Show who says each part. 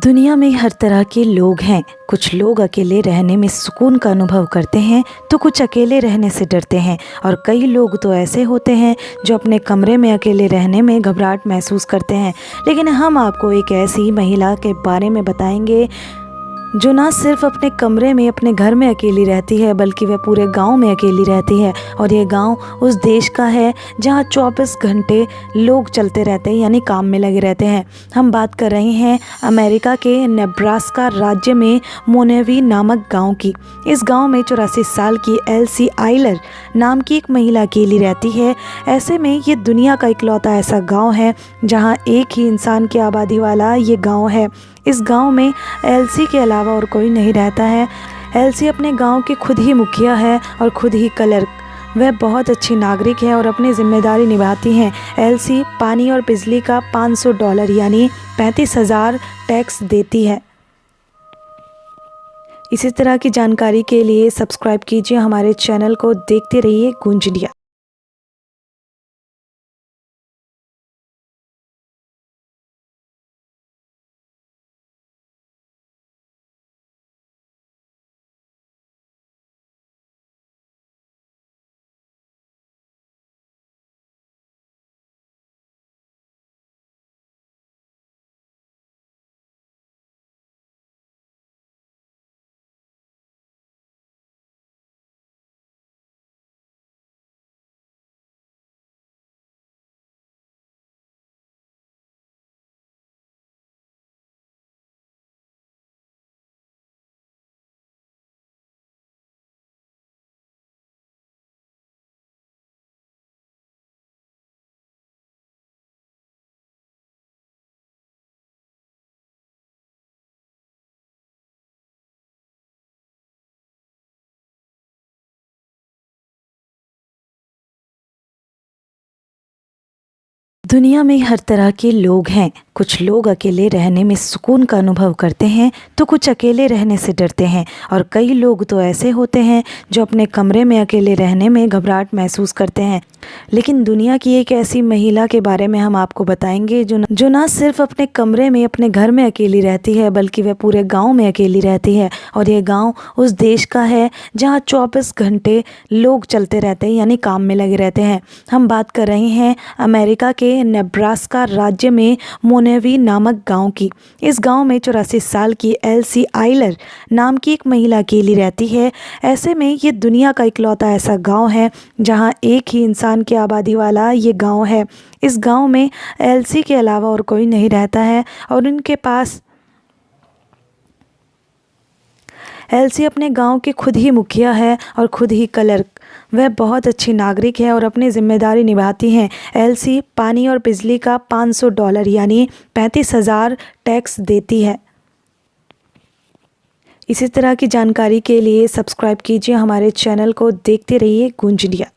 Speaker 1: दुनिया में हर तरह के लोग हैं। कुछ लोग अकेले रहने में सुकून का अनुभव करते हैं तो कुछ अकेले रहने से डरते हैं और कई लोग तो ऐसे होते हैं जो अपने कमरे में अकेले रहने में घबराहट महसूस करते हैं। लेकिन हम आपको एक ऐसी महिला के बारे में बताएंगे जो ना सिर्फ अपने कमरे में अपने घर में अकेली रहती है बल्कि वह पूरे गांव में अकेली रहती है। और ये गांव उस देश का है जहां 24 घंटे लोग चलते रहते हैं, यानी काम में लगे रहते हैं। हम बात कर रहे हैं अमेरिका के नेब्रास्का राज्य में मोनेवी नामक गांव की। इस गांव में 84 साल की एल्सी आइलर नाम की एक महिला अकेली रहती है। ऐसे में ये दुनिया का इकलौता ऐसा गाँव है जहाँ एक ही इंसान की आबादी वाला ये गाँव है। इस गांव में एल्सी के अलावा और कोई नहीं रहता है। एल्सी अपने गांव की खुद ही मुखिया है और खुद ही क्लर्क। वह बहुत अच्छी नागरिक है और अपनी जिम्मेदारी निभाती हैं। एल्सी पानी और बिजली का $500 यानी 35,000 टैक्स देती है। इसी तरह की जानकारी के लिए सब्सक्राइब कीजिए हमारे चैनल को। देखते रहिए गूंज इंडिया। दुनिया में हर तरह के लोग हैं। कुछ लोग अकेले रहने में सुकून का अनुभव करते हैं तो कुछ अकेले रहने से डरते हैं और कई लोग तो ऐसे होते हैं जो अपने कमरे में अकेले रहने में घबराहट महसूस करते हैं। लेकिन दुनिया की एक ऐसी महिला के बारे में हम आपको बताएंगे जो ना सिर्फ अपने कमरे में अपने घर में अकेली रहती है बल्कि वह पूरे गाँव में अकेली रहती है। और ये गाँव उस देश का है जहाँ 24 घंटे लोग चलते रहते हैं, यानी काम में लगे रहते हैं। हम बात कर रहे हैं अमेरिका के नेब्रास्का राज्य में मोनेवी नामक गांव की। इस गांव में 84 साल की एल्सी आइलर नाम की एक महिला अकेली रहती है। ऐसे में ये दुनिया का इकलौता ऐसा गांव है जहां एक ही इंसान की आबादी वाला ये गांव है। इस गांव में एल्सी के अलावा और कोई नहीं रहता है और उनके पास एल्सी अपने गांव की खुद ही मुखिया है और खुद ही क्लर्क। वह बहुत अच्छी नागरिक है और अपनी जिम्मेदारी निभाती हैं। एल्सी पानी और बिजली का $500 यानी 35,000 टैक्स देती है। इसी तरह की जानकारी के लिए सब्सक्राइब कीजिए हमारे चैनल को। देखते रहिए गूंज इंडिया।